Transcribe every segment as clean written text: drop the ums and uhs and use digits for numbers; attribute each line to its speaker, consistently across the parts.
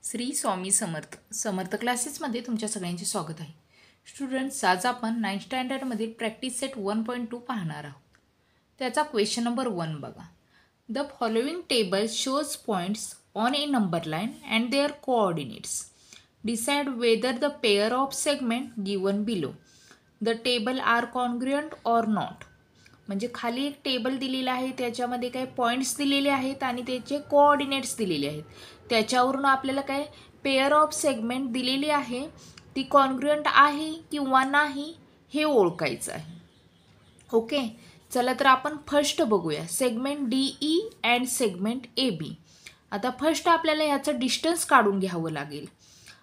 Speaker 1: श्री स्वामी समर्थ समर्थ क्लासेसमध्ये तुमच्या सगळ्यांचे स्वागत आहे. स्टुडंट्स, आज आपण 9th स्टँडर्डमधील प्रॅक्टिस सेट 1.2 पाहणार आहोत. त्याचा क्वेश्चन नंबर 1 बघा. The following table shows points on a number line and their coordinates. Decide whether the pair of segment given below. The table are congruent or not. म्हणजे खाली एक table दिलेलं आहे, त्याच्यामध्ये काही पॉईंट्स दिलेले आहेत आणि त्याचे कोऑर्डिनेट्स दिलेले आहेत. त्याच्यावरून आपल्याला काय पेअर ऑफ सेगमेंट दिलेली आहे, ती कॉन्ग्रुएंट आहे किंवा नाही हे ओळखायचं आहे. ओके, चला तर आपण फर्स्ट बघूया. Segment D E and segment A B. आता फर्स्ट आपल्याला ह्याचं डिस्टन्स काढून घ्यावं लागेल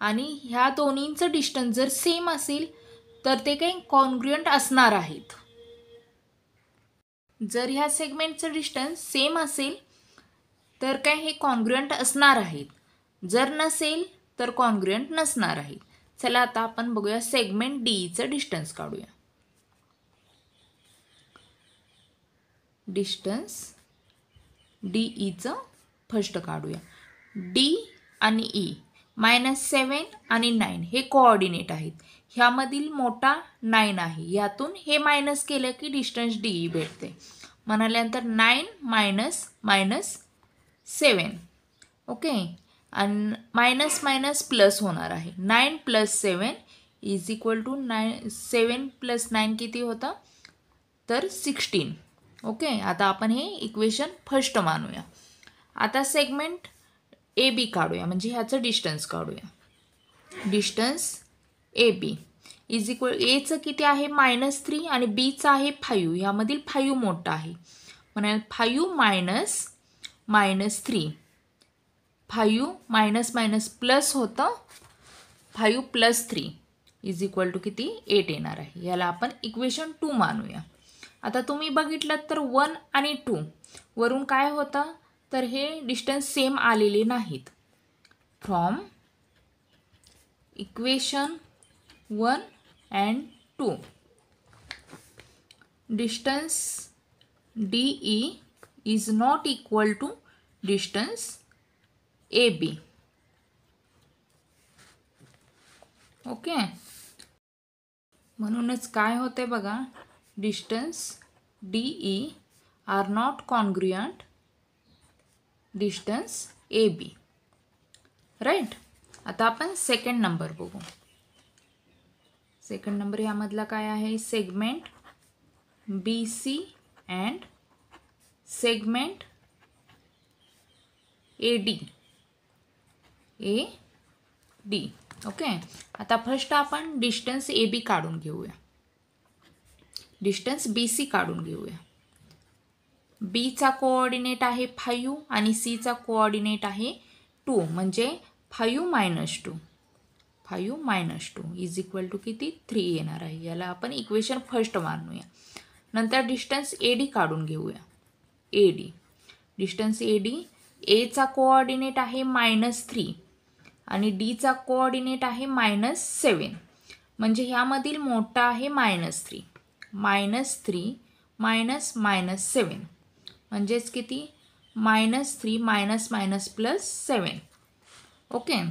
Speaker 1: आणि ह्या दोन्हींचं डिस्टन्स जर सेम असेल तर ते काही कॉन्ग्रुएंट असणार आहेत. जर ह्या सेगमेंटचं डिस्टन्स सेम असेल तर काय हे कॉन्ग्रुएंट असणार आहेत. जर नसेल तर कॉन्ग्रुएंट नसणार आहेत. चला आता आपण बघूया सेगमेंट डीईचं डिस्टन्स काढूया. डिस्टन्स डीईचं फर्स्ट काढूया. डी आणि ई -7 आणि 9 हे कोऑर्डिनेट आहेत. ह्यामधील मोठा 9 आहे, यातून हे मायनस केलं की डिस्टन्स डीई भेटते. म्हणाल्यानंतर 9 -7. ओके, आणि मायनस मायनस प्लस होणार आहे. 9 + 7 = 9. 7 + 9 किती होतं तर 16. ओके, आता आपण हे इक्वेशन फर्स्ट मानूया. आता सेगमेंट ए बी काढूया, म्हणजे ह्याचं डिस्टन्स काढूया. डिस्टन्स ए बी एचं किती आहे -3 आणि बीचं आहे 5. ह्यामधील 5 मोठा आहे. म्हणजे 5 - -3. 5 मायनस प्लस होतं. 5 + 3 = किती 8 येणार आहे. याला आपण इक्वेशन 2 मानूया. आता तुम्ही बघितलं तर 1 आणि 2 वरून काय होतं तर हे डिस्टन्स सेम आलेले नाहीत. From equation 1 and 2 distance DE is not equal to distance AB. Okay, म्हणूनच काय होते बघा, distance DE are not congruent distance AB. Right. आता आपण सेकंड नंबर बघू. सेकंड नंबर यामधला काय आहे, segment B C and segment A D. Okay, आता फर्स्ट आपण डिस्टन्स ए बी काढून घेऊया. डिस्टन्स बी सी काढून घेऊया. बीचा कोऑर्डिनेट आहे 5 आणि सीचा कोऑर्डिनेट आहे 2. म्हणजे 5 - 2. 5 - 2 = किती 3 येणार आहे. याला आपण इक्वेशन फर्स्ट मानूया. नंतर डिस्टन्स ए डी काढून घेऊया. A D distance A D एचा कोऑर्डिनेट आहे -3 आणि डीचा कोऑर्डिनेट आहे -7. म्हणजे ह्यामधील मोठा आहे -3. -3 -7 म्हणजेच किती -3 +7. ओके,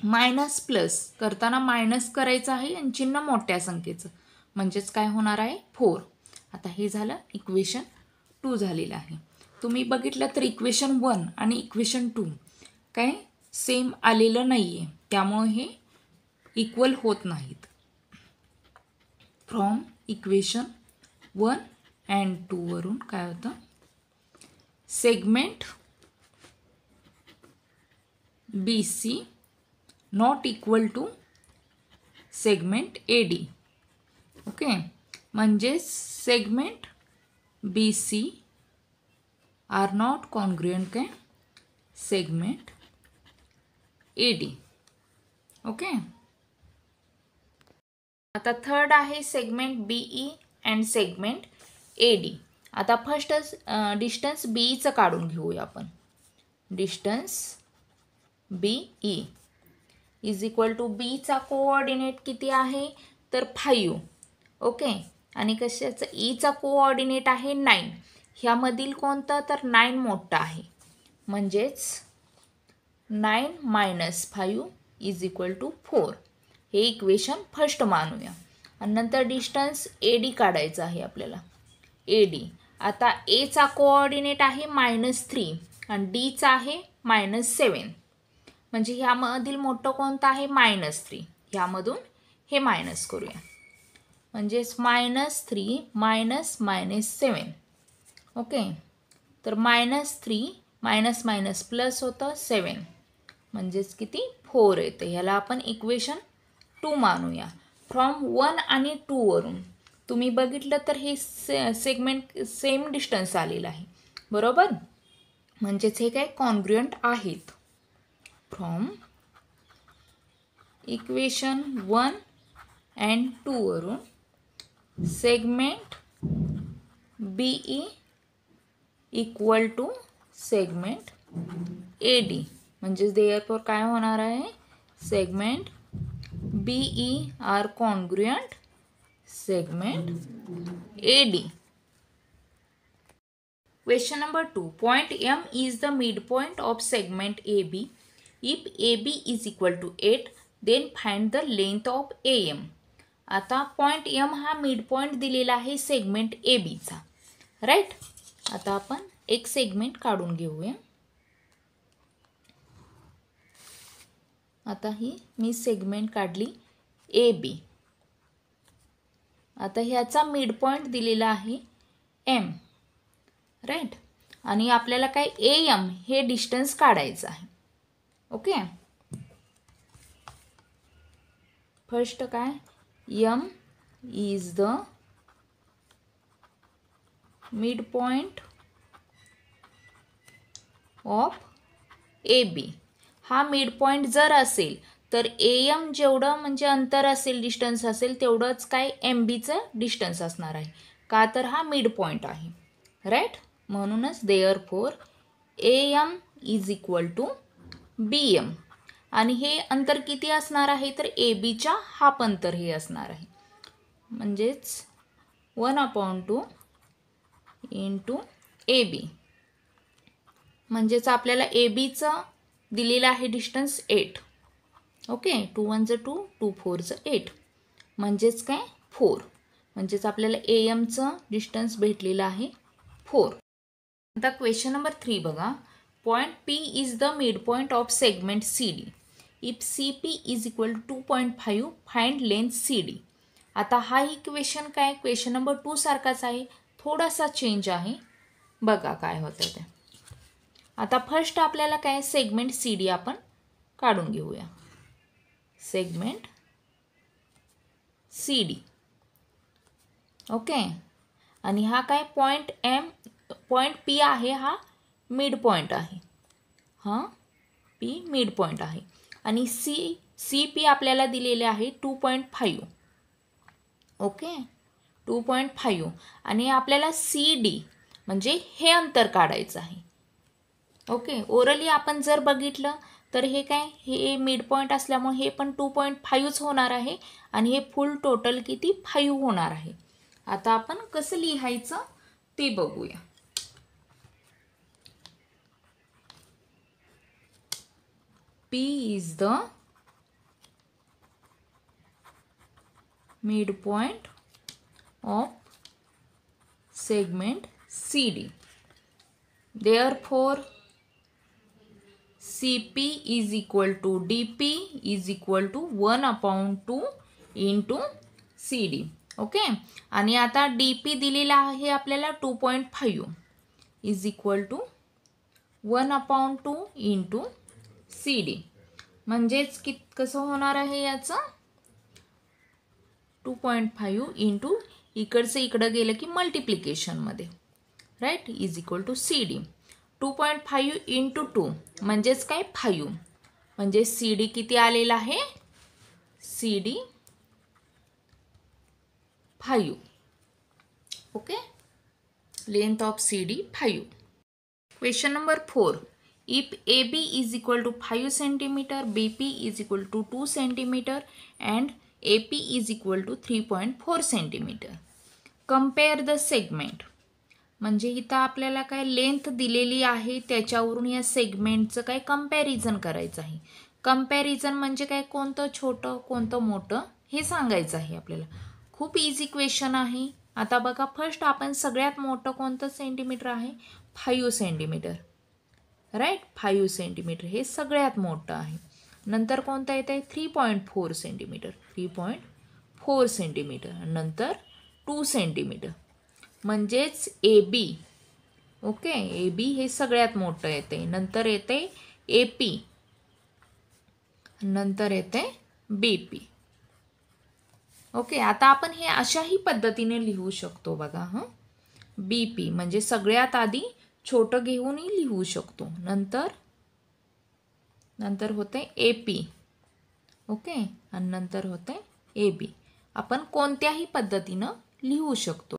Speaker 1: मायनस प्लस करताना मायनस करायचं आहे आणि चिन्ह मोठ्या संख्येचं, म्हणजेच काय होणार आहे 4. आता हे झालं इक्वेशन 2 झालेलं आहे. तुम्ही बघितलं तर इक्वेशन 1 आणि इक्वेशन 2 काय सेम आलेलं नाही आहे, त्यामुळे हे इक्वल होत नाहीत. फ्रॉम इक्वेशन 1 and 2 वरून काय होतं, segment B C not equal to segment A D. Okay, म्हणजे segment B C are not congruent काय सेगमेंट ए डी. ओके, आता थर्ड आहे segment B E and segment A D. आता फर्स्टच distance बीईचं काढून घेऊया आपण. डिस्टन्स बी ई = बीचा कोऑर्डिनेट किती आहे तर 5. ओके, आणि कशाचं ईचा कोऑर्डिनेट आहे 9. ह्यामधील कोणतं तर 9 मोठा आहे. म्हणजेच 9 मायनस 5 इज इक्वल टू 4. हे इक्वेशन फर्स्ट मानूया. आणि नंतर डिस्टन्स AD काढायचं आहे आपल्याला. AD आता Aचा कोऑर्डिनेट आहे -3 आणि Dचा आहे -7. म्हणजे ह्यामधील मोठं कोणतं आहे -3. ह्यामधून हे मायनस करूया. म्हणजेच -3 मायनस -7. ओके. तर -3 मायनस मायनस प्लस होतं 7. म्हणजेच किती 4 येते. ह्याला आपण इक्वेशन 2 मानूया. फ्रॉम 1 आणि 2 वरून तुम्ही बघितलं तर हे सेगमेंट सेम डिस्टन्स आलेलं आहे. बरोबर. म्हणजेच हे काय कॉन्ग्रुएंट आहेत. फ्रॉम इक्वेशन 1 अँड 2 वरून segment BE equal to segment AD. म्हणजेच देअरफॉर काय होणार आहे segment BE are congruent segment AD. Question number 2. Point M is the midpoint of segment AB. If AB is equal to 8, then find the length of AM. आता point M हा midpoint दिलेला आहे segment AB चा. Right. आता आपण एक segment काढून घेऊया. आता ही मी सेगमेंट काढली AB. आता ह्याचा मिड पॉइंट दिलेला आहे M. राईट. आणि आपल्याला काय AM हे डिस्टन्स काढायचं आहे. ओके. फर्स्ट काय M is the mid point of AB. हा मिड पॉइंट जर असेल तर AM जेवढं म्हणजे अंतर असेल डिस्टन्स असेल तेवढंच काय MBचं डिस्टन्स असणार आहे. का तर हा मिड पॉइंट आहे. राईट. म्हणूनच therefore AM is equal to BM. आणि हे अंतर किती असणार आहे तर ABच्या हाफ अंतर हे असणार आहे. म्हणजेच 1/2 इंटू AB. म्हणजेच आपल्याला ABचं दिलेलं आहे डिस्टन्स 8. ओके. 2 1 2 2 4 8. म्हणजेच काय 4. म्हणजेच आपल्याला AMचं डिस्टन्स भेटलेलं आहे 4. आता क्वेश्चन नंबर 3 बघा. Point P is the mid point of segment CD. If CP is equal to 2.5 find length CD. आता हा इक्वेशन काय क्वेश्चन नंबर 2 सारखाच आहे. थोडासा चेंज आहे. बघा काय होतं ते. आता फर्स्ट आपल्याला काय सेगमेंट CD आपण काढून घेऊया. Segment CD. ओके. आणि हा काय पॉइंट पॉइंट P आहे हा मिड पॉइंट आहे. हां P मिड पॉइंट आहे. आणि CP आपल्याला दिलेले आहे 2.5. ओके. 2.5. आणि आपल्याला CD म्हणजे हे अंतर काढायचं आहे. ओके. ओरली आपण जर बघितलं तर हे काय हे मिड पॉइंट असल्यामुळे हे पण 2.5च होणार आहे. आणि हे फुल टोटल किती 5 होणार आहे. आता आपण कसं लिहायचं ते बघूया. P is the midpoint of segment CD. Therefore, CP is equal to DP is equal to 1/2 into CD. Okay. आणि आता DP दिलेला आहे आपल्याला 2.5 is equal to 1/2 into CD. म्हणजेच कसं होणार आहे याचं 2.5 इंटू इकडचं इकडं गेलं की मल्टिप्लिकेशनमध्ये. Right. Is equal to CD. 2.5 into 2 म्हणजेच काय 5. म्हणजे CD किती आलेला आहे CD 5. Okay. Length of CD 5. Question number 4. If AB is equal to 5 cm, BP is equal to 2 cm and AP is equal to 3.4 cm. Compare the segment. म्हणजे इथं आपल्याला काय लेंथ दिलेली आहे, त्याच्यावरून या सेगमेंटचं काय कंपॅरिझन करायचं आहे. कंपॅरिझन म्हणजे काय, कोणतं छोटं कोणतं मोठं हे सांगायचं आहे आपल्याला. खूप इझी क्वेश्चन आहे. आता बघा, फर्स्ट आपण सगळ्यात मोठं कोणतं सेंटीमीटर आहे, 5 सेंटीमीटर, राईट. 5 सेंटीमीटर हे सगळ्यात मोठं आहे. नंतर कोणतं येतं आहे, 3.4 सेंटीमीटर, 3.4 सेंटीमीटर. नंतर 2 सेंटीमीटर म्हणजेच A B. Okay, A B हे सगळ्यात मोठं येते. नंतर येते ए पी, नंतर येते बी पी. ओके, आता आपण हे अशाही पद्धतीने लिहू शकतो बघा. बी पी म्हणजे सगळ्यात आधी छोटं घेऊनही लिहू शकतो. नंतर होते ए पी. ओके, आणि नंतर होते ए बी. आपण कोणत्याही पद्धतीनं लिहू शकतो.